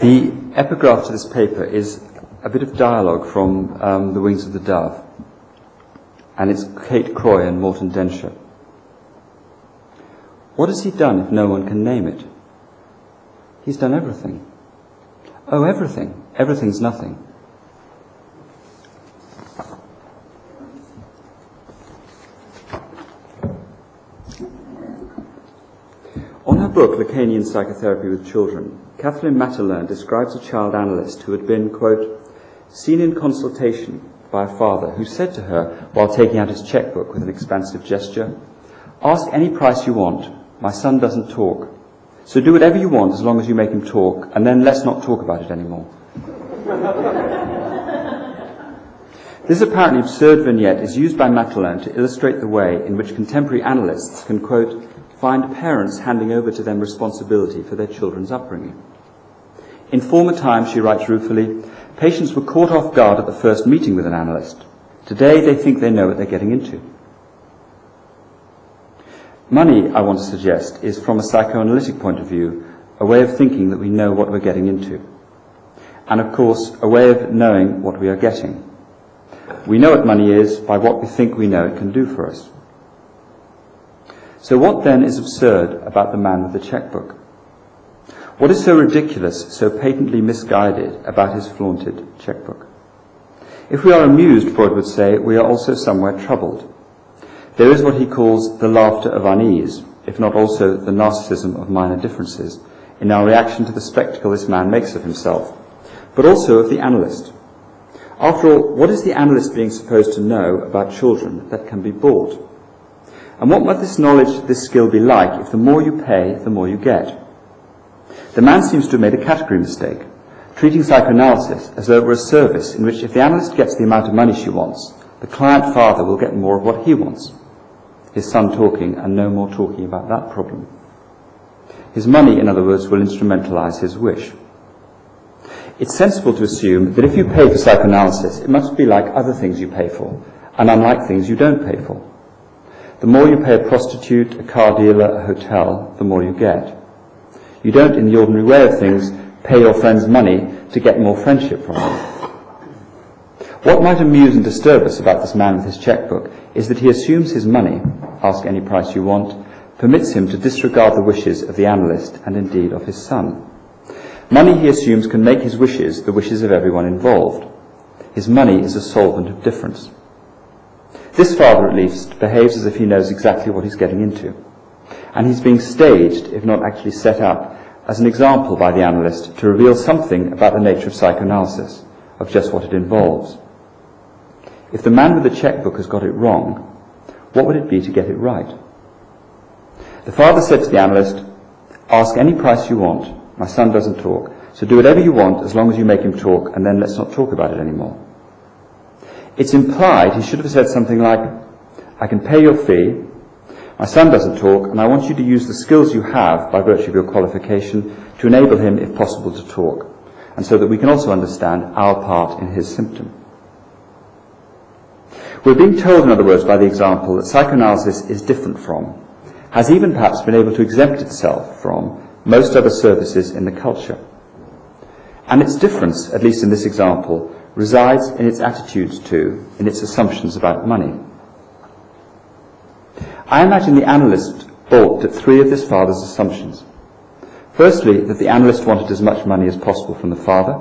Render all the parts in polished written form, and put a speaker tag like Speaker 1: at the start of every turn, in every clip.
Speaker 1: The epigraph to this paper is a bit of dialogue from The Wings of the Dove, and it's Kate Croy and Morton Densher. What has he done if no one can name it? He's done everything. Oh, everything. Everything's nothing. On her book, Lacanian Psychotherapy with Children, Kathleen Matterlern describes a child analyst who had been, quote, seen in consultation by a father who said to her, while taking out his checkbook with an expansive gesture, "Ask any price you want. My son doesn't talk. So do whatever you want as long as you make him talk, and then let's not talk about it anymore." This apparently absurd vignette is used by Matterlern to illustrate the way in which contemporary analysts can, quote, find parents handing over to them responsibility for their children's upbringing. In former times, she writes ruefully, patients were caught off guard at the first meeting with an analyst. Today, they think they know what they're getting into. Money, I want to suggest, is, from a psychoanalytic point of view, a way of thinking that we know what we're getting into. And, of course, a way of knowing what we are getting. We know what money is by what we think we know it can do for us. So what then is absurd about the man with the checkbook? What is so ridiculous, so patently misguided about his flaunted checkbook? If we are amused, Freud would say, we are also somewhere troubled. There is what he calls the laughter of unease, if not also the narcissism of minor differences, in our reaction to the spectacle this man makes of himself, but also of the analyst. After all, what is the analyst being supposed to know about children that can be bought? And what might this knowledge, this skill be like if the more you pay, the more you get? The man seems to have made a category mistake, treating psychoanalysis as though it were a service in which if the analyst gets the amount of money she wants, the client father will get more of what he wants. His son talking and no more talking about that problem. His money, in other words, will instrumentalize his wish. It's sensible to assume that if you pay for psychoanalysis, it must be like other things you pay for, and unlike things you don't pay for. The more you pay a prostitute, a car dealer, a hotel, the more you get. You don't, in the ordinary way of things, pay your friends money to get more friendship from them. What might amuse and disturb us about this man with his checkbook is that he assumes his money, ask any price you want, permits him to disregard the wishes of the analyst and indeed of his son. Money, he assumes, can make his wishes the wishes of everyone involved. His money is a solvent of difference. This father, at least, behaves as if he knows exactly what he's getting into. And he's being staged, if not actually set up, as an example by the analyst to reveal something about the nature of psychoanalysis, of just what it involves. If the man with the checkbook has got it wrong, what would it be to get it right? The father said to the analyst, "Ask any price you want. My son doesn't talk, so do whatever you want as long as you make him talk, and then let's not talk about it anymore." It's implied he should have said something like, "I can pay your fee, my son doesn't talk, and I want you to use the skills you have by virtue of your qualification to enable him, if possible, to talk, and so that we can also understand our part in his symptom." We're being told, in other words, by the example, that psychoanalysis is different from, has even perhaps been able to exempt itself from, most other services in the culture. And its difference, at least in this example, resides in its attitudes to, in its assumptions about money. I imagine the analyst balked at three of this father's assumptions. Firstly, that the analyst wanted as much money as possible from the father.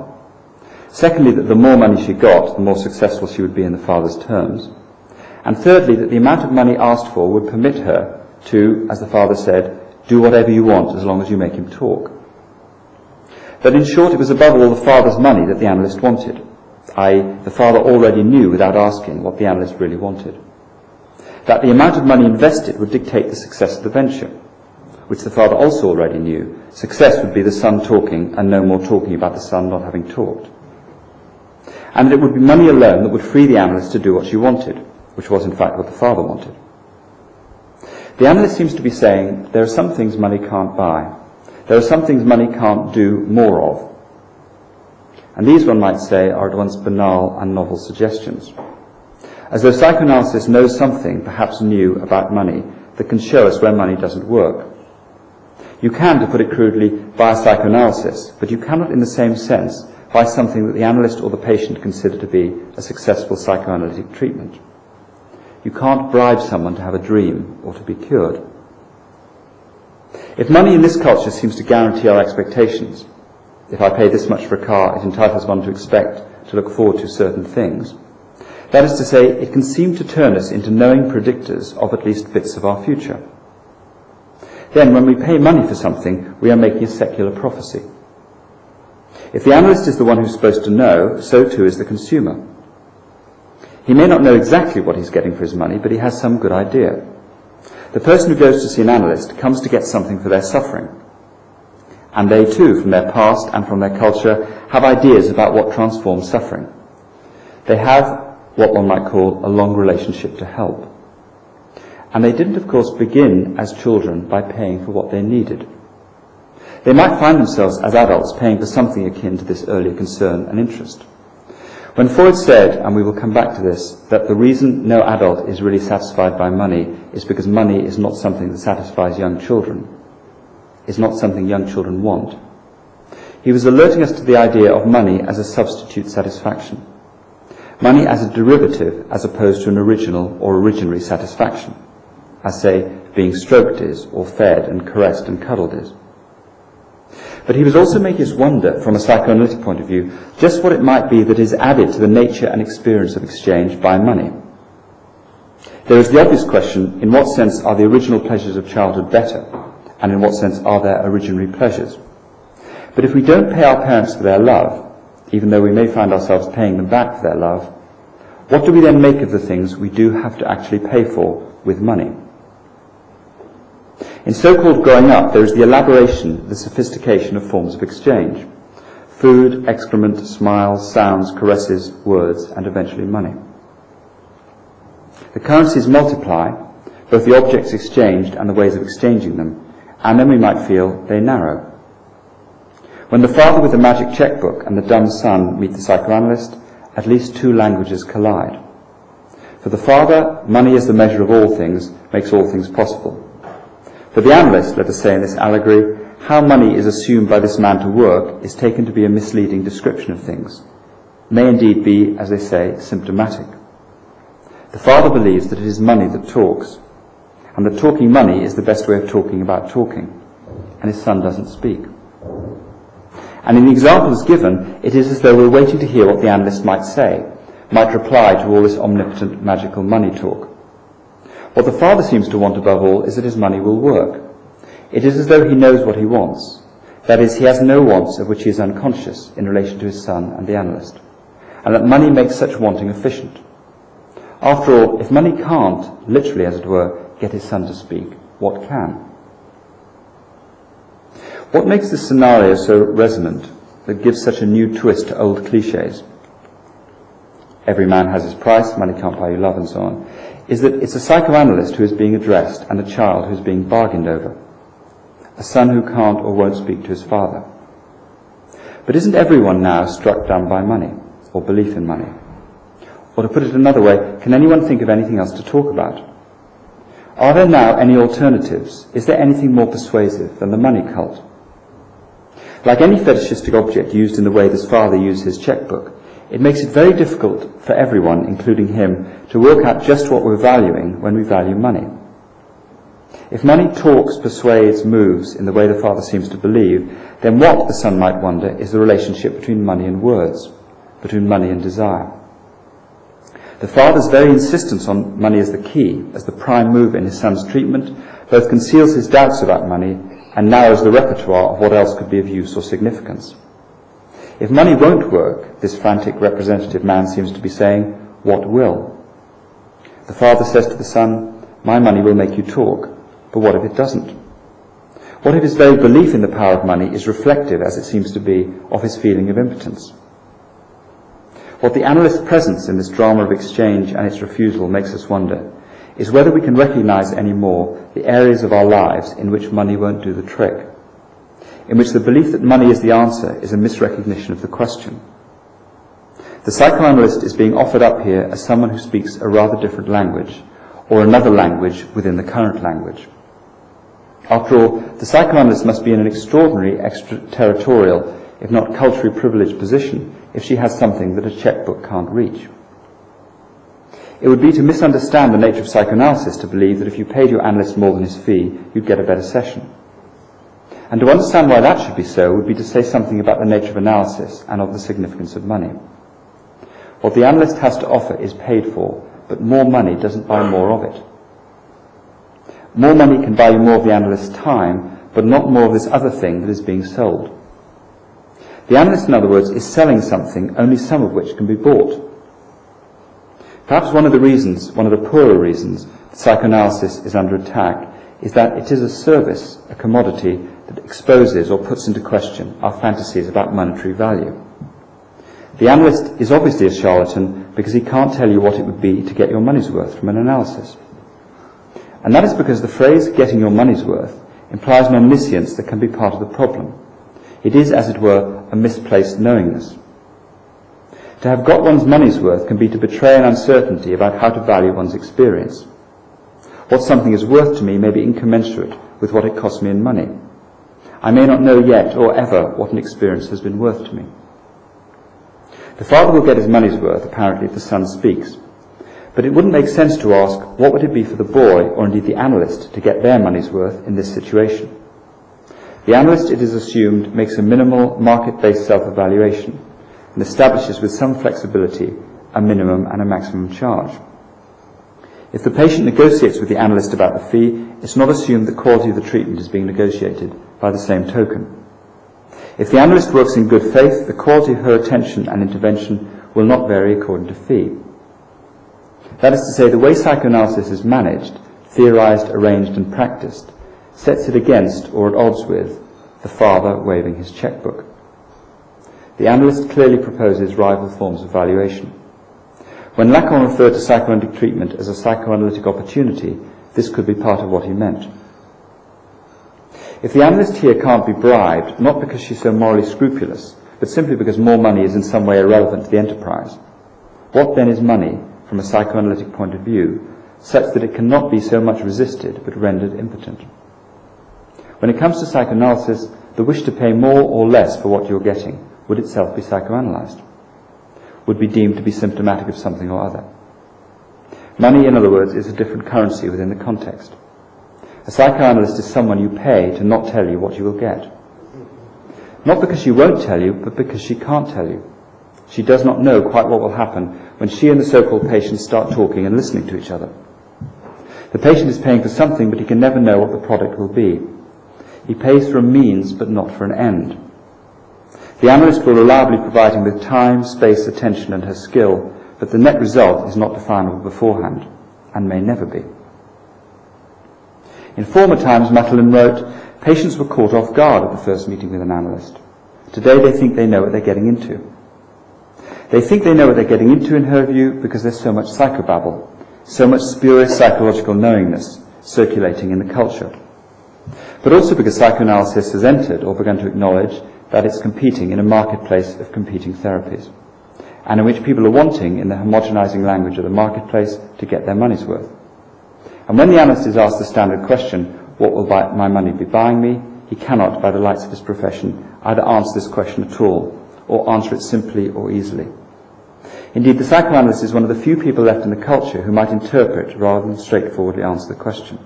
Speaker 1: Secondly, that the more money she got, the more successful she would be in the father's terms. And thirdly, that the amount of money asked for would permit her to, as the father said, do whatever you want as long as you make him talk. That in short, it was above all the father's money that the analyst wanted, i.e. the father already knew without asking what the analyst really wanted. That the amount of money invested would dictate the success of the venture, which the father also already knew. Success would be the son talking and no more talking about the son not having talked. And that it would be money alone that would free the analyst to do what she wanted, which was in fact what the father wanted. The analyst seems to be saying, there are some things money can't buy. There are some things money can't do more of. And these, one might say, are at once banal and novel suggestions. As though psychoanalysis knows something, perhaps new, about money that can show us where money doesn't work. You can, to put it crudely, buy psychoanalysis, but you cannot in the same sense buy something that the analyst or the patient consider to be a successful psychoanalytic treatment. You can't bribe someone to have a dream or to be cured. If money in this culture seems to guarantee our expectations, if I pay this much for a car, it entitles one to expect, to look forward to certain things. That is to say, it can seem to turn us into knowing predictors of at least bits of our future. Then, when we pay money for something, we are making a secular prophecy. If the analyst is the one who's supposed to know, so too is the consumer. He may not know exactly what he's getting for his money, but he has some good idea. The person who goes to see an analyst comes to get something for their suffering. And they too, from their past and from their culture, have ideas about what transforms suffering. They have what one might call a long relationship to help. And they didn't, of course, begin as children by paying for what they needed. They might find themselves as adults paying for something akin to this earlier concern and interest. When Freud said, and we will come back to this, that the reason no adult is really satisfied by money is because money is not something that satisfies young children, is not something young children want, he was alerting us to the idea of money as a substitute satisfaction. Money as a derivative as opposed to an original or originary satisfaction, as, say, being stroked is, or fed and caressed and cuddled is. But he was also making us wonder, from a psychoanalytic point of view, just what it might be that is added to the nature and experience of exchange by money. There is the obvious question, in what sense are the original pleasures of childhood better, and in what sense are there originary pleasures? But if we don't pay our parents for their love, even though we may find ourselves paying them back for their love, what do we then make of the things we do have to actually pay for with money? In so-called growing up, there is the elaboration, the sophistication of forms of exchange. Food, excrement, smiles, sounds, caresses, words, and eventually money. The currencies multiply, both the objects exchanged and the ways of exchanging them, and then we might feel they narrow. When the father with the magic checkbook and the dumb son meet the psychoanalyst, at least two languages collide. For the father, money is the measure of all things, makes all things possible. For the analyst, let us say in this allegory, how money is assumed by this man to work is taken to be a misleading description of things, may indeed be, as they say, symptomatic. The father believes that it is money that talks, and that talking money is the best way of talking about talking, and his son doesn't speak. And in the examples given, it is as though we're waiting to hear what the analyst might say, might reply to all this omnipotent, magical money talk. What the father seems to want above all is that his money will work. It is as though he knows what he wants. That is, he has no wants of which he is unconscious in relation to his son and the analyst, and that money makes such wanting efficient. After all, if money can't, literally as it were, get his son to speak, what can? What makes this scenario so resonant, that gives such a new twist to old cliches? Every man has his price, money can't buy you love, and so on, is that it's a psychoanalyst who is being addressed and a child who is being bargained over, a son who can't or won't speak to his father. But isn't everyone now struck down by money, or belief in money? Or to put it another way, can anyone think of anything else to talk about? Are there now any alternatives? Is there anything more persuasive than the money cult? Like any fetishistic object used in the way this father used his checkbook, it makes it very difficult for everyone, including him, to work out just what we're valuing when we value money. If money talks, persuades, moves in the way the father seems to believe, then what, the son might wonder, is the relationship between money and words, between money and desire? The father's very insistence on money as the key, as the prime mover in his son's treatment, both conceals his doubts about money and narrows the repertoire of what else could be of use or significance. If money won't work, this frantic representative man seems to be saying, what will? The father says to the son, my money will make you talk, but what if it doesn't? What if his very belief in the power of money is reflective, as it seems to be, of his feeling of impotence? What the analyst's presence in this drama of exchange and its refusal makes us wonder is whether we can recognize any more the areas of our lives in which money won't do the trick, in which the belief that money is the answer is a misrecognition of the question. The psychoanalyst is being offered up here as someone who speaks a rather different language, or another language within the current language. After all, the psychoanalyst must be in an extraordinary extraterritorial, if not culturally privileged position, if she has something that a checkbook can't reach. It would be to misunderstand the nature of psychoanalysis to believe that if you paid your analyst more than his fee, you'd get a better session. And to understand why that should be so would be to say something about the nature of analysis and of the significance of money. What the analyst has to offer is paid for, but more money doesn't buy more of it. More money can buy you more of the analyst's time, but not more of this other thing that is being sold. The analyst, in other words, is selling something, only some of which can be bought. Perhaps one of the poorer reasons that psychoanalysis is under attack is that it is a service, a commodity, that exposes or puts into question our fantasies about monetary value. The analyst is obviously a charlatan because he can't tell you what it would be to get your money's worth from an analysis. And that is because the phrase getting your money's worth implies an omniscience that can be part of the problem. It is, as it were, a misplaced knowingness. To have got one's money's worth can be to betray an uncertainty about how to value one's experience. What something is worth to me may be incommensurate with what it costs me in money. I may not know yet or ever what an experience has been worth to me. The father will get his money's worth, apparently, if the son speaks. But it wouldn't make sense to ask, what would it be for the boy, or indeed the analyst, to get their money's worth in this situation? The analyst, it is assumed, makes a minimal, market-based self-evaluation and establishes with some flexibility a minimum and a maximum charge. If the patient negotiates with the analyst about the fee, it's not assumed the quality of the treatment is being negotiated by the same token. If the analyst works in good faith, the quality of her attention and intervention will not vary according to fee. That is to say, the way psychoanalysis is managed, theorized, arranged and practiced sets it against, or at odds with, the father waving his checkbook. The analyst clearly proposes rival forms of valuation. When Lacan referred to psychoanalytic treatment as a psychoanalytic opportunity, this could be part of what he meant. If the analyst here can't be bribed, not because she's so morally scrupulous, but simply because more money is in some way irrelevant to the enterprise, what then is money, from a psychoanalytic point of view, such that it cannot be so much resisted but rendered impotent? When it comes to psychoanalysis, the wish to pay more or less for what you're getting would itself be psychoanalyzed, would be deemed to be symptomatic of something or other. Money, in other words, is a different currency within the context. A psychoanalyst is someone you pay to not tell you what you will get. Not because she won't tell you, but because she can't tell you. She does not know quite what will happen when she and the so-called patient start talking and listening to each other. The patient is paying for something, but he can never know what the product will be. He pays for a means, but not for an end. The analyst will reliably provide him with time, space, attention, and her skill, but the net result is not definable beforehand, and may never be. In former times, Maturin wrote, patients were caught off guard at the first meeting with an analyst. Today they think they know what they're getting into. They think they know what they're getting into, in her view, because there's so much psychobabble, so much spurious psychological knowingness circulating in the culture. But also because psychoanalysis has entered, or begun to acknowledge, that it's competing in a marketplace of competing therapies, and in which people are wanting, in the homogenizing language of the marketplace, to get their money's worth. And when the analyst is asked the standard question, what will my money be buying me, he cannot, by the lights of his profession, either answer this question at all, or answer it simply or easily. Indeed, the psychoanalyst is one of the few people left in the culture who might interpret rather than straightforwardly answer the question.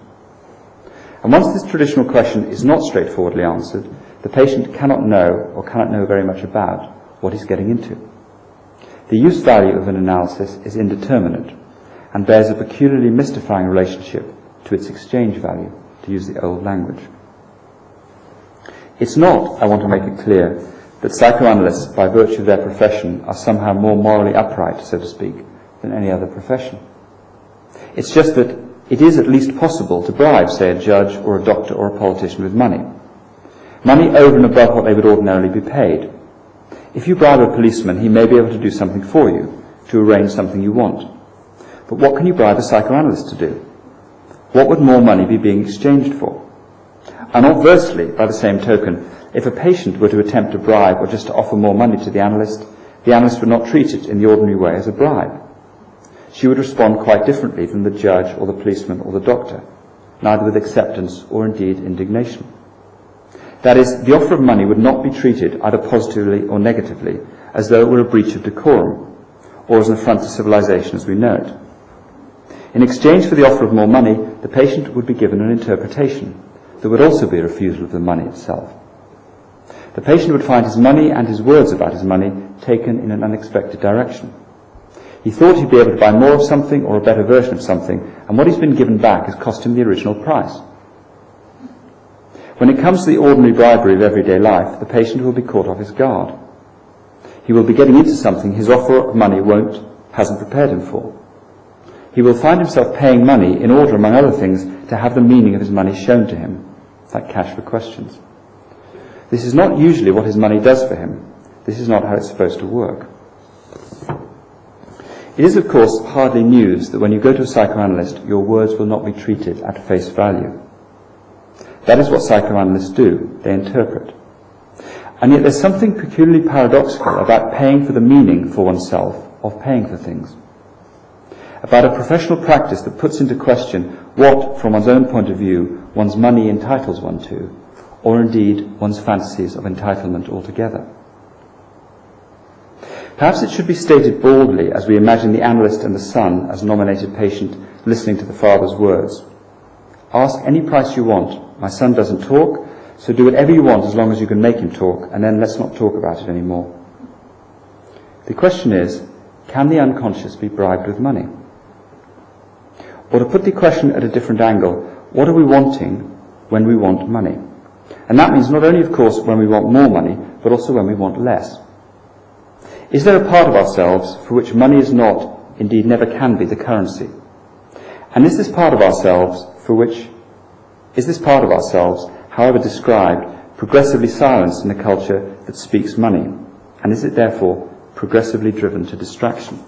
Speaker 1: And once this traditional question is not straightforwardly answered, the patient cannot know, or cannot know very much about, what he's getting into. The use value of an analysis is indeterminate, and bears a peculiarly mystifying relationship to its exchange value, to use the old language. It's not, I want to make it clear, that psychoanalysts, by virtue of their profession, are somehow more morally upright, so to speak, than any other profession. It's just that it is at least possible to bribe, say, a judge or a doctor or a politician with money. Money over and above what they would ordinarily be paid. If you bribe a policeman, he may be able to do something for you, to arrange something you want. But what can you bribe a psychoanalyst to do? What would more money be being exchanged for? And obversely, by the same token, if a patient were to attempt to bribe or just to offer more money to the analyst would not treat it in the ordinary way as a bribe. She would respond quite differently than the judge or the policeman or the doctor. neither with acceptance or indeed indignation. That is, the offer of money would not be treated either positively or negatively as though it were a breach of decorum, or as an affront to civilization as we know it. In exchange for the offer of more money, the patient would be given an interpretation that would also be a refusal of the money itself. The patient would find his money and his words about his money taken in an unexpected direction. He thought he'd be able to buy more of something or a better version of something, and what he's been given back has cost him the original price. When it comes to the ordinary bribery of everyday life, the patient will be caught off his guard. He will be getting into something his offer of money hasn't prepared him for. He will find himself paying money in order, among other things, to have the meaning of his money shown to him, like cash for questions. This is not usually what his money does for him. This is not how it's supposed to work. It is, of course, hardly news that when you go to a psychoanalyst, your words will not be treated at face value. That is what psychoanalysts do. They interpret. And yet there's something peculiarly paradoxical about paying for the meaning for oneself of paying for things. About a professional practice that puts into question what, from one's own point of view, one's money entitles one to, or indeed one's fantasies of entitlement altogether. Perhaps it should be stated baldly as we imagine the analyst and the son as nominated patient listening to the father's words. Ask any price you want. My son doesn't talk, so do whatever you want as long as you can make him talk, and then let's not talk about it anymore. The question is, can the unconscious be bribed with money? Or to put the question at a different angle, what are we wanting when we want money? And that means not only, of course, when we want more money, but also when we want less. Is there a part of ourselves for which money is not, indeed never can be, the currency? And is this part of ourselves, however described, progressively silenced in a culture that speaks money? And is it therefore progressively driven to distraction?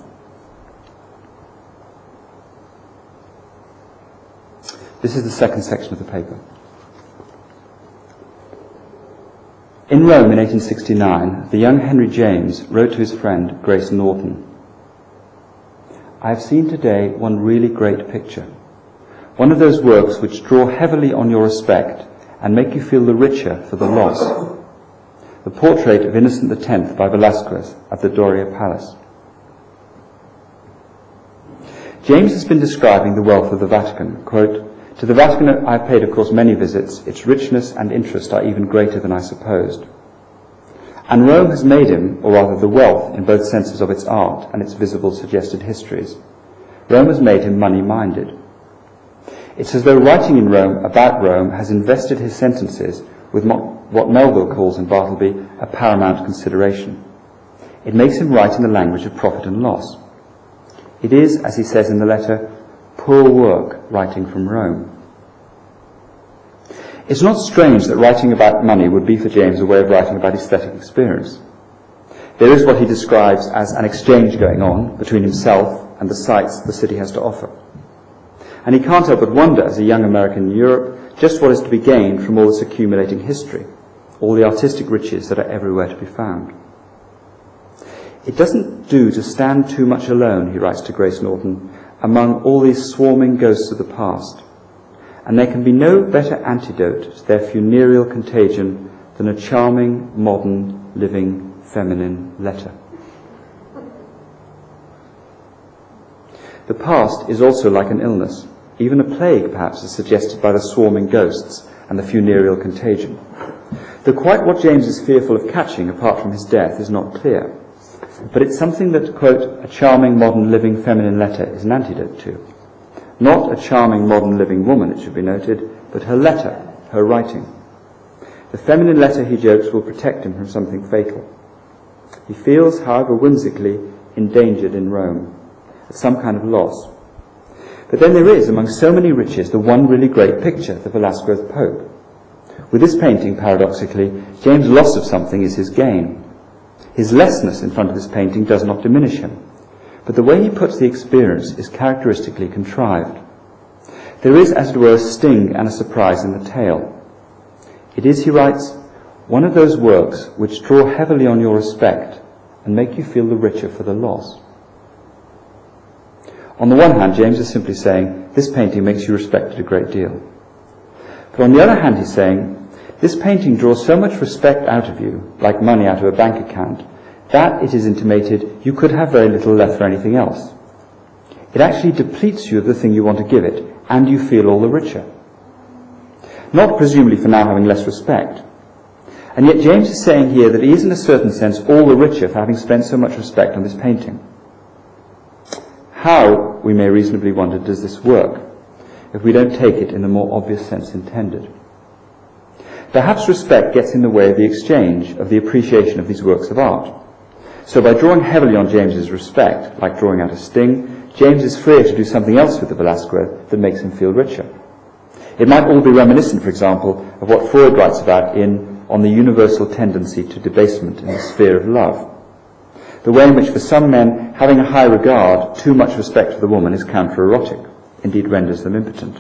Speaker 1: This is the second section of the paper. In Rome in 1869, the young Henry James wrote to his friend Grace Norton, "I have seen today one really great picture, one of those works which draw heavily on your respect and make you feel the richer for the loss, the portrait of Innocent X by Velasquez at the Doria Palace." James has been describing the wealth of the Vatican. Quote, "To the Vatican I have paid, of course, many visits. Its richness and interest are even greater than I supposed. And Rome has made him, or rather the wealth in both senses of its art and its visible suggested histories, Rome has made him money-minded. It's as though writing in Rome about Rome has invested his sentences with what Melville calls in Bartleby a paramount consideration. It makes him write in the language of profit and loss. It is, as he says in the letter, poor work writing from Rome." It's not strange that writing about money would be for James a way of writing about aesthetic experience. There is what he describes as an exchange going on between himself and the sights the city has to offer. And he can't help but wonder, as a young American in Europe, just what is to be gained from all this accumulating history, all the artistic riches that are everywhere to be found. "It doesn't do to stand too much alone," he writes to Grace Norton, "among all these swarming ghosts of the past, and there can be no better antidote to their funereal contagion than a charming, modern, living, feminine letter." The past is also like an illness, even a plague perhaps as suggested by the swarming ghosts and the funereal contagion. Though quite what James is fearful of catching apart from his death is not clear. But it's something that, quote, "a charming, modern, living, feminine letter is an antidote to." Not a charming, modern, living woman, it should be noted, but her letter, her writing. The feminine letter, he jokes, will protect him from something fatal. He feels, however whimsically, endangered in Rome, at some kind of loss. But then there is, among so many riches, the one really great picture, the Velasquez Pope. With this painting, paradoxically, James' loss of something is his gain. His lessness in front of this painting does not diminish him, but the way he puts the experience is characteristically contrived. There is, as it were, a sting and a surprise in the tale. It is, he writes, one of those works which draw heavily on your respect and make you feel the richer for the loss. On the one hand, James is simply saying, this painting makes you respect it a great deal. But on the other hand, he's saying, this painting draws so much respect out of you, like money out of a bank account, that, it is intimated, you could have very little left for anything else. It actually depletes you of the thing you want to give it, and you feel all the richer. Not presumably for now having less respect. And yet James is saying here that he is in a certain sense all the richer for having spent so much respect on this painting. How, we may reasonably wonder, does this work, if we don't take it in the more obvious sense intended? Perhaps respect gets in the way of the exchange, of the appreciation of these works of art. So by drawing heavily on James's respect, like drawing out a sting, James is freer to do something else with the Velasquez that makes him feel richer. It might all be reminiscent, for example, of what Freud writes about On the Universal Tendency to Debasement in the Sphere of Love. The way in which for some men, having a high regard, too much respect for the woman is counter-erotic, indeed renders them impotent.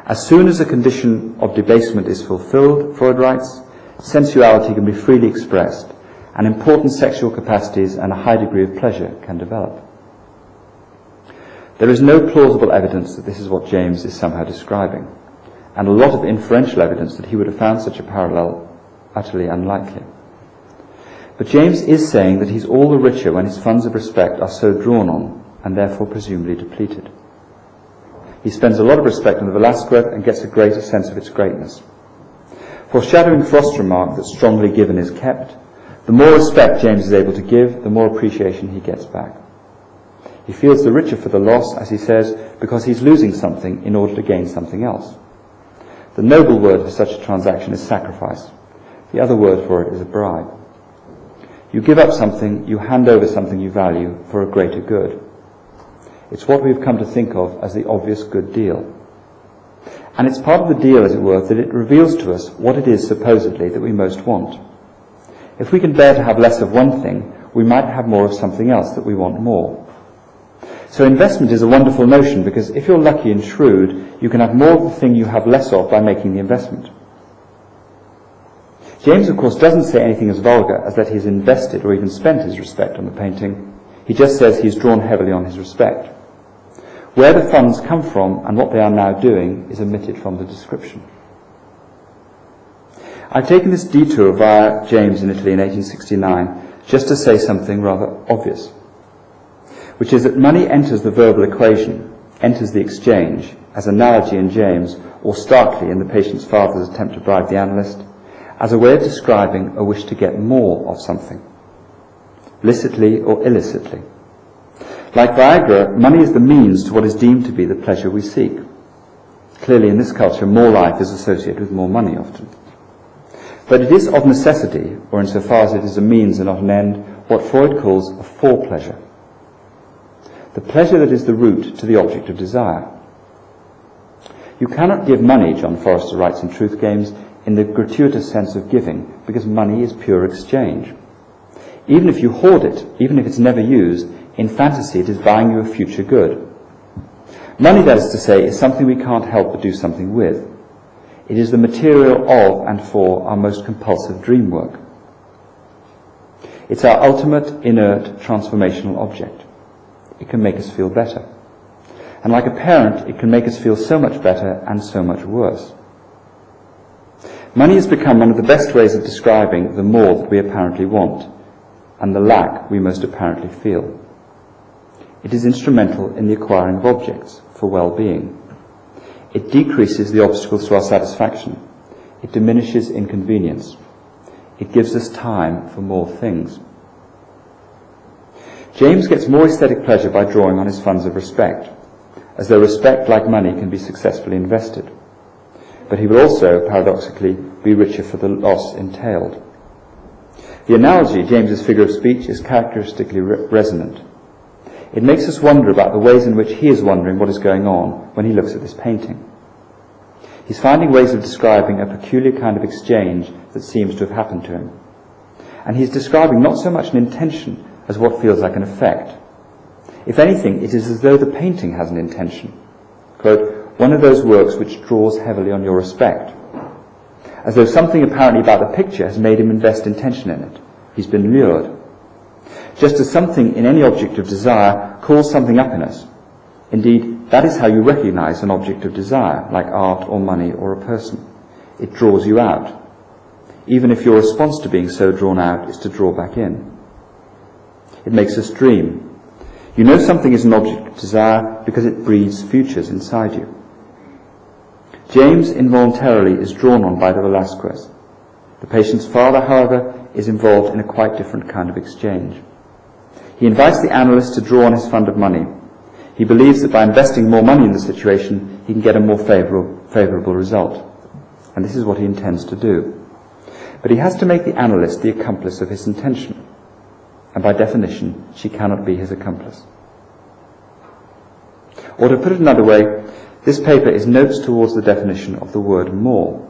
Speaker 1: As soon as a condition of debasement is fulfilled, Freud writes, sensuality can be freely expressed, and important sexual capacities and a high degree of pleasure can develop. There is no plausible evidence that this is what James is somehow describing, and a lot of inferential evidence that he would have found such a parallel utterly unlikely. But James is saying that he's all the richer when his funds of respect are so drawn on, and therefore presumably depleted. He spends a lot of respect on the Velasquez and gets a greater sense of its greatness. Foreshadowing Frost's remark that strongly given is kept, the more respect James is able to give, the more appreciation he gets back. He feels the richer for the loss, as he says, because he's losing something in order to gain something else. The noble word for such a transaction is sacrifice. The other word for it is a bribe. You give up something, you hand over something you value for a greater good. It's what we've come to think of as the obvious good deal. And it's part of the deal, as it were, that it reveals to us what it is supposedly that we most want. If we can bear to have less of one thing, we might have more of something else that we want more. So investment is a wonderful notion, because if you're lucky and shrewd, you can have more of the thing you have less of by making the investment. James, of course, doesn't say anything as vulgar as that he's invested or even spent his respect on the painting. He just says he's drawn heavily on his respect. Where the funds come from and what they are now doing is omitted from the description. I've taken this detour via James in Italy in 1869 just to say something rather obvious, which is that money enters the verbal equation, enters the exchange, as analogy in James, or starkly in the patient's father's attempt to bribe the analyst, as a way of describing a wish to get more of something, licitly or illicitly. Like Viagra, money is the means to what is deemed to be the pleasure we seek. Clearly in this culture, more life is associated with more money often. But it is of necessity, or insofar as it is a means and not an end, what Freud calls a fore-pleasure. The pleasure that is the root to the object of desire. You cannot give money, John Forrester writes in Truth Games, in the gratuitous sense of giving, because money is pure exchange. Even if you hoard it, even if it's never used, in fantasy it is buying you a future good. Money, that is to say, is something we can't help but do something with. It is the material of and for our most compulsive dream work. It's our ultimate, inert, transformational object. It can make us feel better. And like a parent, it can make us feel so much better and so much worse. Money has become one of the best ways of describing the more that we apparently want, and the lack we most apparently feel. It is instrumental in the acquiring of objects for well-being. It decreases the obstacles to our satisfaction. It diminishes inconvenience. It gives us time for more things. James gets more aesthetic pleasure by drawing on his funds of respect, as though respect, like money, can be successfully invested. But he will also, paradoxically, be richer for the loss entailed. The analogy, James's figure of speech, is characteristically resonant. It makes us wonder about the ways in which he is wondering what is going on when he looks at this painting. He's finding ways of describing a peculiar kind of exchange that seems to have happened to him. And he's describing not so much an intention as what feels like an effect. If anything, it is as though the painting has an intention. Quote, one of those works which draws heavily on your respect. As though something apparently about the picture has made him invest intention in it. He's been lured. Just as something in any object of desire calls something up in us, Indeed, that is how you recognize an object of desire, like art or money or a person. It draws you out, even if your response to being so drawn out is to draw back in. It makes us dream. You know something is an object of desire because it breathes futures inside you. James involuntarily is drawn on by the Velasquez. The patient's father, however, is involved in a quite different kind of exchange. He invites the analyst to draw on his fund of money. He believes that by investing more money in the situation, he can get a more favourable result. And this is what he intends to do. But he has to make the analyst the accomplice of his intention. And by definition, she cannot be his accomplice. Or to put it another way, this paper is notes towards the definition of the word more.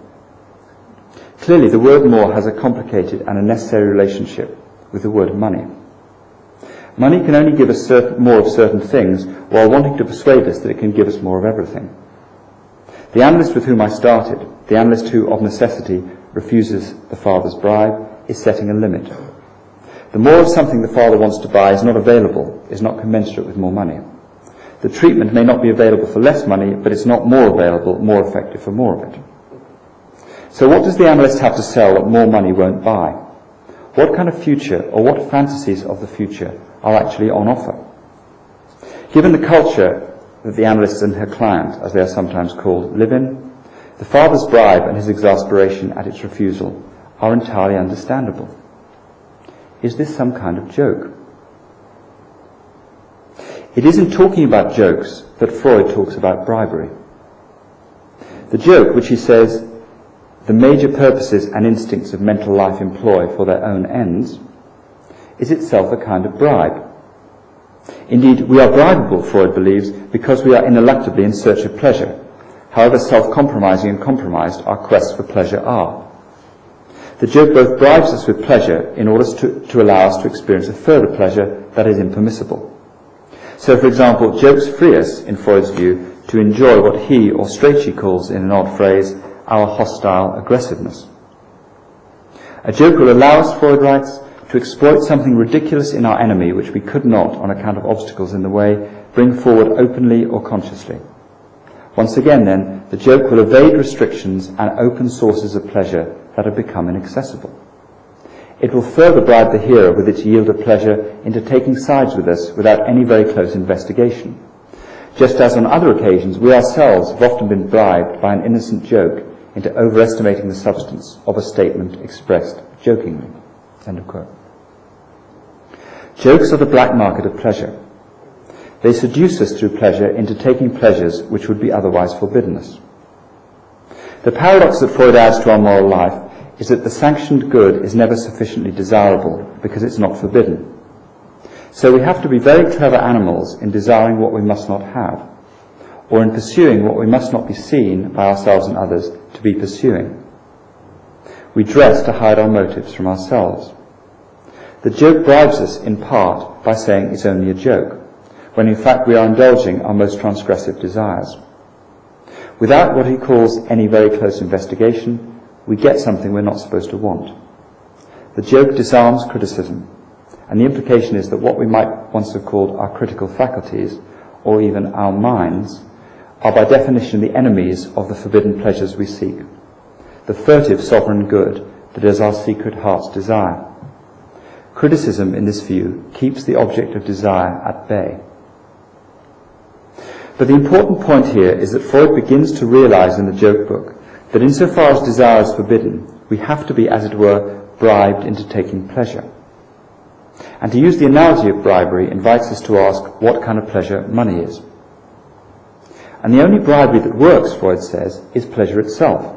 Speaker 1: Clearly, the word more has a complicated and a necessary relationship with the word money. Money can only give us more of certain things while wanting to persuade us that it can give us more of everything. The analyst with whom I started, the analyst who, of necessity, refuses the father's bribe, is setting a limit. The more of something the father wants to buy is not available, is not commensurate with more money. The treatment may not be available for less money, but it's not more available, more effective for more of it. So what does the analyst have to sell that more money won't buy? What kind of future, or what fantasies of the future, are actually on offer? Given the culture that the analyst and her client, as they are sometimes called, live in, the father's bribe and his exasperation at its refusal are entirely understandable. Is this some kind of joke? It is in talking about jokes that Freud talks about bribery. The joke, which he says the major purposes and instincts of mental life employ for their own ends, is itself a kind of bribe. Indeed, we are bribable, Freud believes, because we are ineluctably in search of pleasure, however self-compromising and compromised our quests for pleasure are. The joke both bribes us with pleasure in order to allow us to experience a further pleasure that is impermissible. So, for example, jokes free us, in Freud's view, to enjoy what he, or Strachey, calls, in an odd phrase, our hostile aggressiveness. A joke will allow us, Freud writes, to exploit something ridiculous in our enemy which we could not, on account of obstacles in the way, bring forward openly or consciously. Once again, then, the joke will evade restrictions and open sources of pleasure that have become inaccessible. It will further bribe the hearer with its yield of pleasure into taking sides with us without any very close investigation. Just as on other occasions we ourselves have often been bribed by an innocent joke into overestimating the substance of a statement expressed jokingly. End of quote. Jokes are the black market of pleasure. They seduce us through pleasure into taking pleasures which would be otherwise forbidden us. The paradox that Freud adds to our moral life is that the sanctioned good is never sufficiently desirable because it's not forbidden. So we have to be very clever animals in desiring what we must not have, or in pursuing what we must not be seen by ourselves and others to be pursuing. We dress to hide our motives from ourselves. The joke bribes us in part by saying it's only a joke, when in fact we are indulging our most transgressive desires. Without what he calls any very close investigation, we get something we're not supposed to want. The joke disarms criticism, and the implication is that what we might once have called our critical faculties, or even our minds, are by definition the enemies of the forbidden pleasures we seek, the furtive sovereign good that is our secret heart's desire. Criticism, in this view, keeps the object of desire at bay. But the important point here is that Freud begins to realize in the joke book that insofar as desire is forbidden, we have to be, as it were, bribed into taking pleasure. And to use the analogy of bribery invites us to ask what kind of pleasure money is. And the only bribery that works, Freud says, is pleasure itself,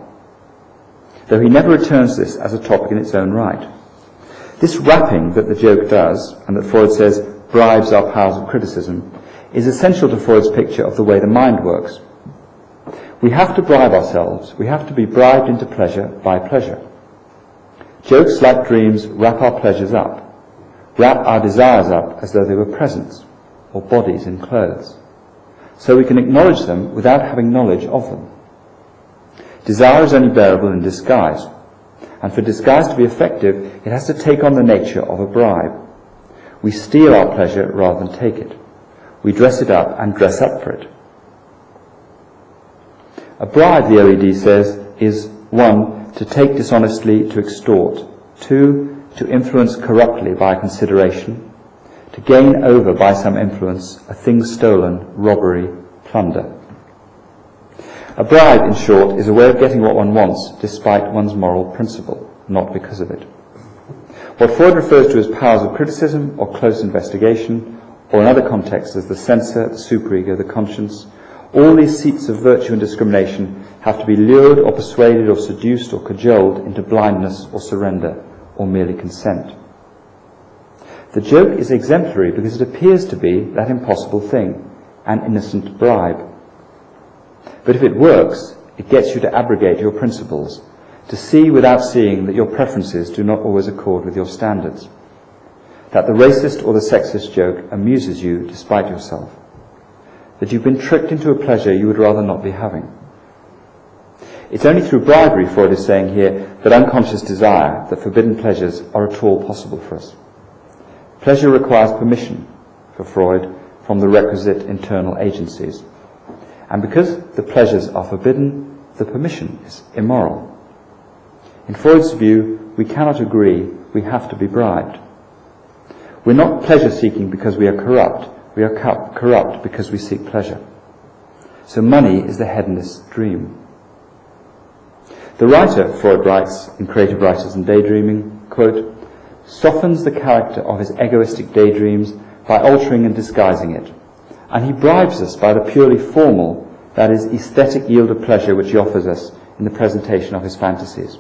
Speaker 1: though he never returns this as a topic in its own right. This wrapping that the joke does, and that Freud says bribes our powers of criticism, is essential to Freud's picture of the way the mind works. We have to bribe ourselves. We have to be bribed into pleasure by pleasure. Jokes, like dreams, wrap our pleasures up, wrap our desires up as though they were presents or bodies in clothes, so we can acknowledge them without having knowledge of them. Desire is only bearable in disguise, and for disguise to be effective, it has to take on the nature of a bribe. We steal our pleasure rather than take it. We dress it up and dress up for it. A bribe, the OED says, is 1, to take dishonestly, to extort; 2, to influence corruptly by a consideration; to gain over by some influence a thing stolen, robbery, plunder. A bribe, in short, is a way of getting what one wants despite one's moral principle, not because of it. What Freud refers to as powers of criticism or close investigation, or in other contexts as the censor, the superego, the conscience, all these seats of virtue and discrimination have to be lured or persuaded or seduced or cajoled into blindness or surrender or merely consent. The joke is exemplary because it appears to be that impossible thing, an innocent bribe. But if it works, it gets you to abrogate your principles, to see without seeing that your preferences do not always accord with your standards, that the racist or the sexist joke amuses you despite yourself, that you've been tricked into a pleasure you would rather not be having. It's only through bribery, Freud is saying here, that unconscious desire, that forbidden pleasures, are at all possible for us. Pleasure requires permission, for Freud, from the requisite internal agencies. And because the pleasures are forbidden, the permission is immoral. In Freud's view, we cannot agree, we have to be bribed. We're not pleasure-seeking because we are corrupt. We are corrupt because we seek pleasure. So money is the hedonist's dream. The writer, Freud writes in Creative Writers and Daydreaming, quote, softens the character of his egoistic daydreams by altering and disguising it, and he bribes us by the purely formal, that is, aesthetic yield of pleasure which he offers us in the presentation of his fantasies.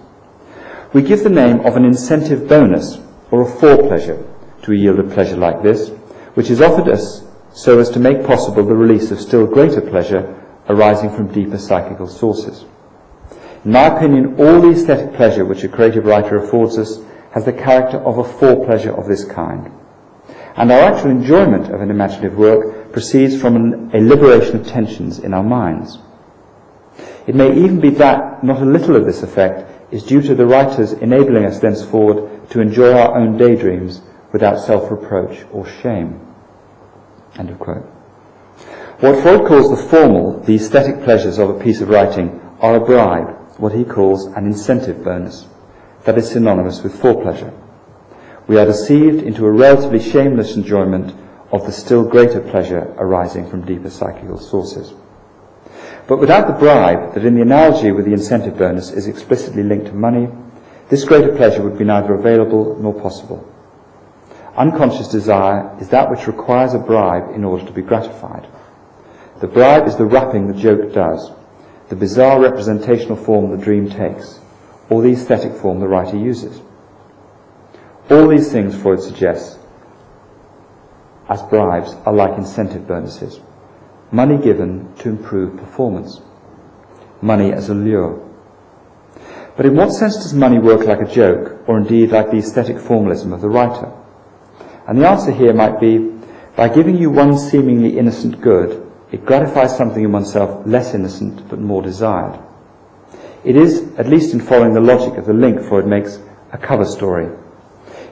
Speaker 1: We give the name of an incentive bonus, or a fore-pleasure, to a yield of pleasure like this, which is offered us so as to make possible the release of still greater pleasure arising from deeper psychical sources. In my opinion, all the aesthetic pleasure which a creative writer affords us has the character of a fore-pleasure of this kind. And our actual enjoyment of an imaginative work proceeds from a liberation of tensions in our minds. It may even be that not a little of this effect is due to the writers enabling us thenceforward to enjoy our own daydreams without self-reproach or shame. End of quote. What Freud calls the formal, the aesthetic pleasures of a piece of writing are a bribe, what he calls an incentive bonus, that is synonymous with fore-pleasure. We are deceived into a relatively shameless enjoyment of the still greater pleasure arising from deeper psychical sources. But without the bribe, that in the analogy with the incentive bonus is explicitly linked to money, this greater pleasure would be neither available nor possible. Unconscious desire is that which requires a bribe in order to be gratified. The bribe is the wrapping the joke does, the bizarre representational form the dream takes, or the aesthetic form the writer uses. All these things, Freud suggests, as bribes, are like incentive bonuses. Money given to improve performance. Money as a lure. But in what sense does money work like a joke, or indeed like the aesthetic formalism of the writer? And the answer here might be, by giving you one seemingly innocent good, it gratifies something in oneself less innocent but more desired. It is, at least in following the logic of the link Freud makes, a cover story.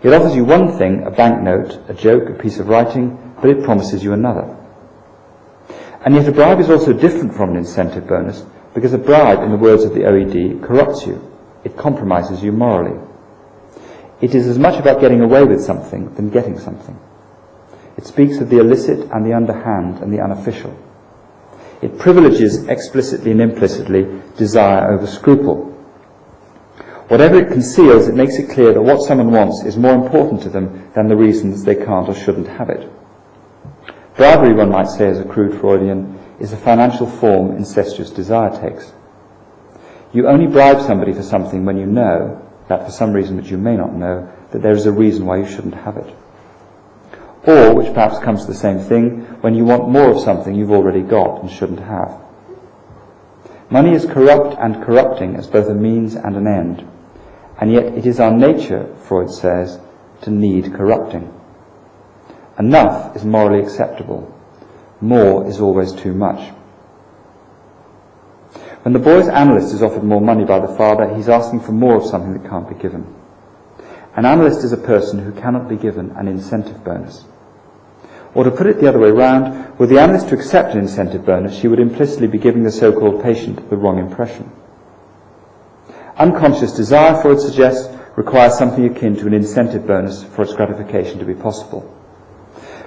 Speaker 1: It offers you one thing, a banknote, a joke, a piece of writing, but it promises you another. And yet a bribe is also different from an incentive bonus, because a bribe, in the words of the OED, corrupts you. It compromises you morally. It is as much about getting away with something than getting something. It speaks of the illicit and the underhand and the unofficial. It privileges explicitly and implicitly desire over scruple. Whatever it conceals, it makes it clear that what someone wants is more important to them than the reasons they can't or shouldn't have it. Bribery, one might say as a crude Freudian, is the financial form incestuous desire takes. You only bribe somebody for something when you know that for some reason which you may not know, that there is a reason why you shouldn't have it. Or, which perhaps comes to the same thing, when you want more of something you've already got and shouldn't have. Money is corrupt and corrupting as both a means and an end, and yet it is our nature, Freud says, to need corrupting. Enough is morally acceptable. More is always too much. When the boy's analyst is offered more money by the father, he's asking for more of something that can't be given. An analyst is a person who cannot be given an incentive bonus. Or to put it the other way round, were the analyst to accept an incentive bonus, she would implicitly be giving the so-called patient the wrong impression. Unconscious desire, Freud suggests, requires something akin to an incentive bonus for its gratification to be possible.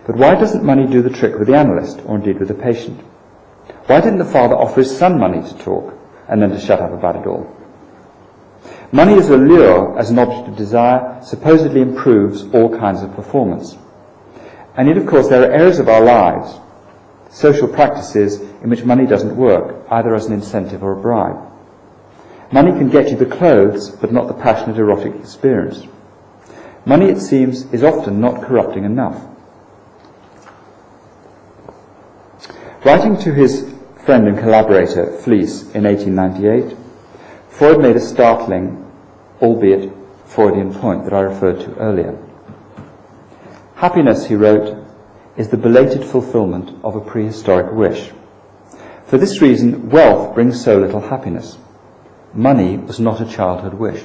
Speaker 1: But why doesn't money do the trick with the analyst, or indeed with the patient? Why didn't the father offer his son money to talk, and then to shut up about it all? Money as a lure, as an object of desire, supposedly improves all kinds of performance. And yet, of course, there are areas of our lives, social practices, in which money doesn't work, either as an incentive or a bribe. Money can get you the clothes, but not the passionate erotic experience. Money, it seems, is often not corrupting enough. Writing to his friend and collaborator, Phillips, in 1898, Freud made a startling, albeit Freudian point that I referred to earlier. Happiness, he wrote, is the belated fulfillment of a prehistoric wish. For this reason, wealth brings so little happiness. Money was not a childhood wish.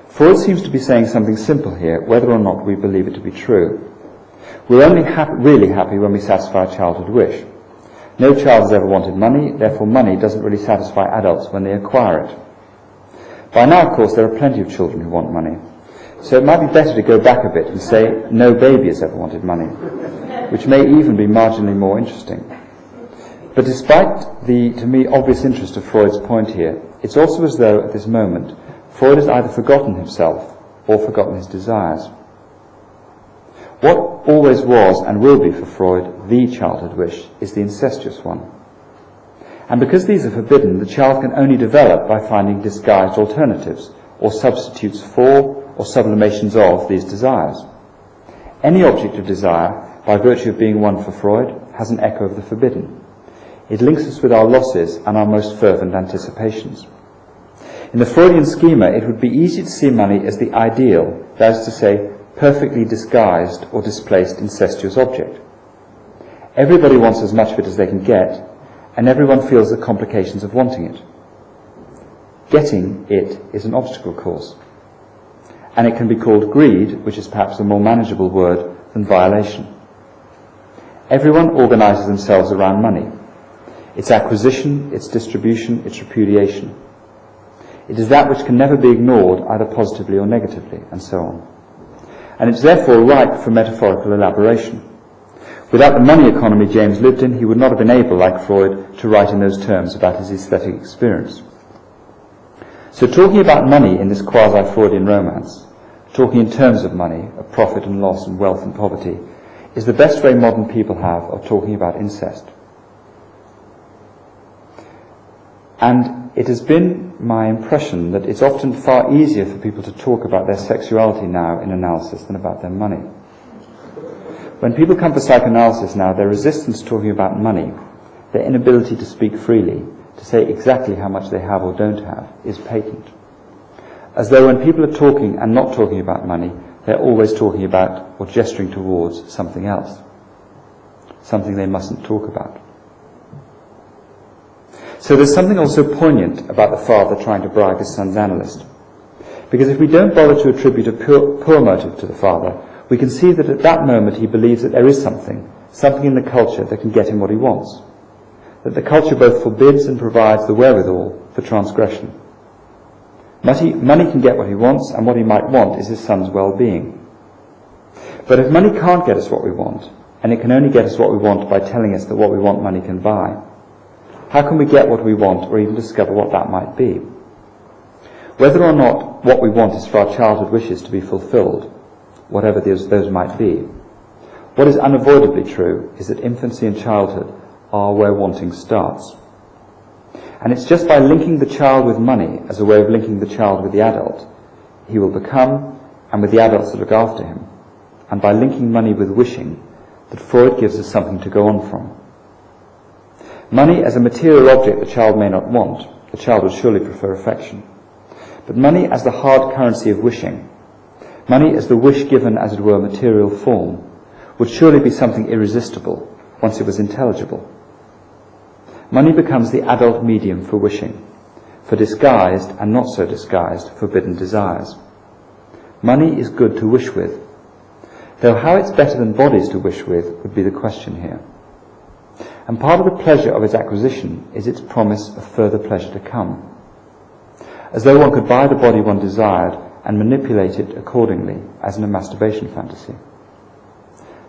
Speaker 1: Freud seems to be saying something simple here, whether or not we believe it to be true. We're only really happy when we satisfy a childhood wish. No child has ever wanted money, therefore money doesn't really satisfy adults when they acquire it. By now, of course, there are plenty of children who want money. So it might be better to go back a bit and say no baby has ever wanted money, which may even be marginally more interesting. But despite the, to me, obvious interest of Freud's point here, it's also as though, at this moment, Freud has either forgotten himself or forgotten his desires. What always was and will be for Freud the childhood wish is the incestuous one. And because these are forbidden, the child can only develop by finding disguised alternatives, or substitutes for, or sublimations of, these desires. Any object of desire, by virtue of being one for Freud, has an echo of the forbidden. It links us with our losses and our most fervent anticipations. In the Freudian schema, it would be easy to see money as the ideal, that is to say, perfectly disguised or displaced incestuous object. Everybody wants as much of it as they can get, and everyone feels the complications of wanting it. Getting it is an obstacle course, and it can be called greed, which is perhaps a more manageable word than violation. Everyone organizes themselves around money. Its acquisition, its distribution, its repudiation. It is that which can never be ignored, either positively or negatively, and so on. And it's therefore ripe for metaphorical elaboration. Without the money economy James lived in, he would not have been able, like Freud, to write in those terms about his aesthetic experience. So talking about money in this quasi-Freudian romance, talking in terms of money, of profit and loss and wealth and poverty, is the best way modern people have of talking about incest. And it has been my impression that it's often far easier for people to talk about their sexuality now in analysis than about their money. When people come for psychoanalysis now, their resistance to talking about money, their inability to speak freely, to say exactly how much they have or don't have, is patent. As though when people are talking and not talking about money, they're always talking about or gesturing towards something else, something they mustn't talk about. So there's something also poignant about the father trying to bribe his son's analyst. Because if we don't bother to attribute a poor motive to the father, we can see that at that moment he believes that there is something in the culture that can get him what he wants. That the culture both forbids and provides the wherewithal for transgression. Money can get what he wants, and what he might want is his son's well-being. But if money can't get us what we want, and it can only get us what we want by telling us that what we want money can buy, how can we get what we want or even discover what that might be? Whether or not what we want is for our childhood wishes to be fulfilled, whatever those might be, what is unavoidably true is that infancy and childhood are where wanting starts. And it's just by linking the child with money as a way of linking the child with the adult, he will become, and with the adults that look after him, and by linking money with wishing, that Freud gives us something to go on from. Money as a material object the child may not want, the child would surely prefer affection. But money as the hard currency of wishing, money as the wish given, as it were, material form, would surely be something irresistible once it was intelligible. Money becomes the adult medium for wishing, for disguised and not so disguised forbidden desires. Money is good to wish with. Though how it's better than bodies to wish with would be the question here. And part of the pleasure of its acquisition is its promise of further pleasure to come. As though one could buy the body one desired and manipulate it accordingly, as in a masturbation fantasy.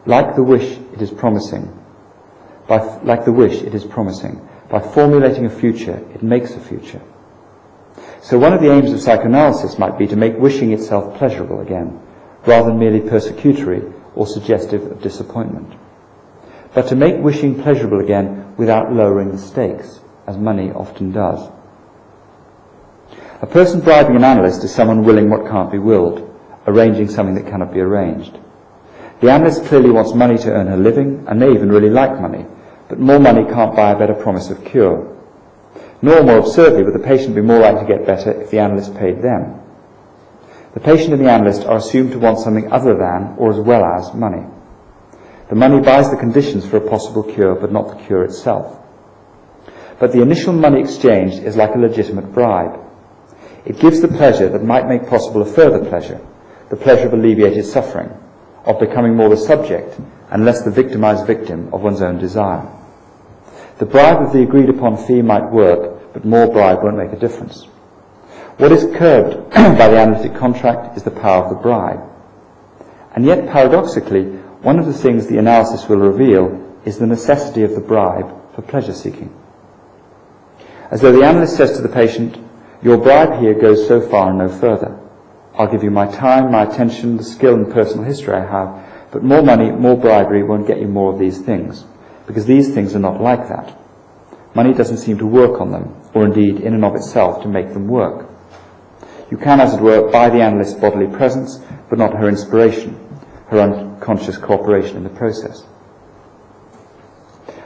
Speaker 1: Like the wish it is promising, by formulating a future, it makes a future. So one of the aims of psychoanalysis might be to make wishing itself pleasurable again, rather than merely persecutory or suggestive of disappointment. But to make wishing pleasurable again without lowering the stakes, as money often does. A person bribing an analyst is someone willing what can't be willed, arranging something that cannot be arranged. The analyst clearly wants money to earn her living, and may even really like money, but more money can't buy a better promise of cure. Nor, more absurdly, would the patient be more likely to get better if the analyst paid them. The patient and the analyst are assumed to want something other than, or as well as, money. The money buys the conditions for a possible cure, but not the cure itself. But the initial money exchange is like a legitimate bribe. It gives the pleasure that might make possible a further pleasure, the pleasure of alleviated suffering, of becoming more the subject and less the victimized victim of one's own desire. The bribe of the agreed upon fee might work, but more bribe won't make a difference. What is curbed by the analytic contract is the power of the bribe. And yet, paradoxically, one of the things the analysis will reveal is the necessity of the bribe for pleasure seeking. As though the analyst says to the patient, "Your bribe here goes so far and no further. I'll give you my time, my attention, the skill and personal history I have, but more money, more bribery won't get you more of these things, because these things are not like that. Money doesn't seem to work on them, or indeed in and of itself to make them work. You can, as it were, buy the analyst's bodily presence, but not her inspiration, her unconscious cooperation in the process."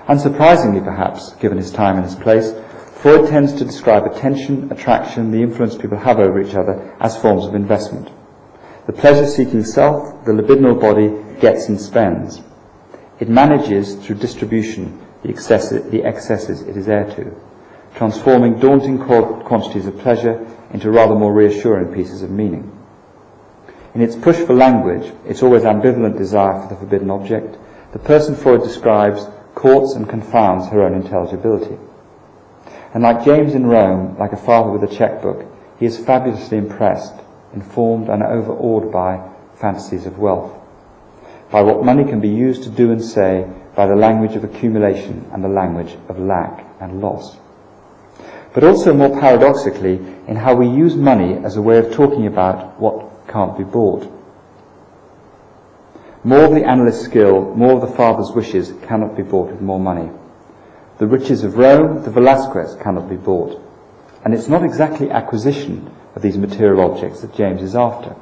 Speaker 1: Unsurprisingly, perhaps, given his time and his place, Freud tends to describe attention, attraction, the influence people have over each other as forms of investment. The pleasure-seeking self, the libidinal body, gets and spends. It manages, through distribution, the excesses it is heir to, transforming daunting quantities of pleasure into rather more reassuring pieces of meaning. In its push for language, its always ambivalent desire for the forbidden object, the person Freud describes courts and confounds her own intelligibility. And like James in Rome, like a father with a checkbook, he is fabulously impressed, informed and overawed by fantasies of wealth, by what money can be used to do and say, by the language of accumulation and the language of lack and loss. But also more paradoxically, in how we use money as a way of talking about what can't be bought. More of the analyst's skill, more of the father's wishes cannot be bought with more money. The riches of Rome, the Velasquez, cannot be bought. And it's not exactly acquisition of these material objects that James is after.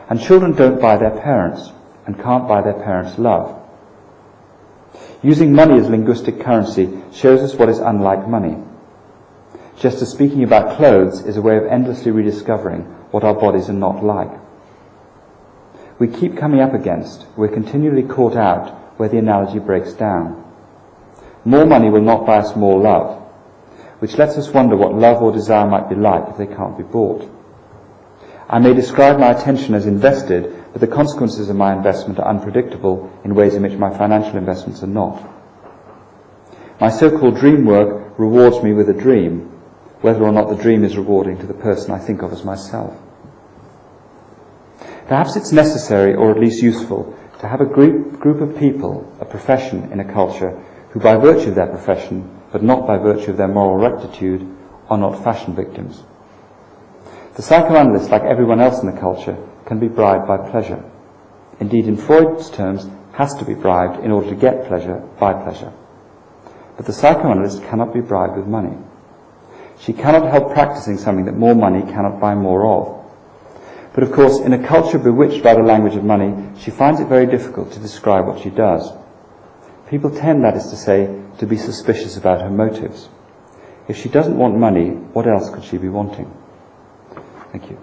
Speaker 1: And children don't buy their parents, and can't buy their parents' love. Using money as linguistic currency shows us what is unlike money. Just as speaking about clothes is a way of endlessly rediscovering what our bodies are not like. We keep coming up against, we're continually caught out where the analogy breaks down. More money will not buy us more love, which lets us wonder what love or desire might be like if they can't be bought. I may describe my attention as invested, but the consequences of my investment are unpredictable in ways in which my financial investments are not. My so-called dream work rewards me with a dream, whether or not the dream is rewarding to the person I think of as myself. Perhaps it's necessary, or at least useful, to have a group of people, a profession in a culture, who by virtue of their profession, but not by virtue of their moral rectitude, are not fashion victims. The psychoanalyst, like everyone else in the culture, can be bribed by pleasure. Indeed, in Freud's terms, has to be bribed in order to get pleasure by pleasure. But the psychoanalyst cannot be bribed with money. She cannot help practicing something that more money cannot buy more of. But of course, in a culture bewitched by the language of money, she finds it very difficult to describe what she does. People tend, that is to say, to be suspicious about her motives. If she doesn't want money, what else could she be wanting? Thank you.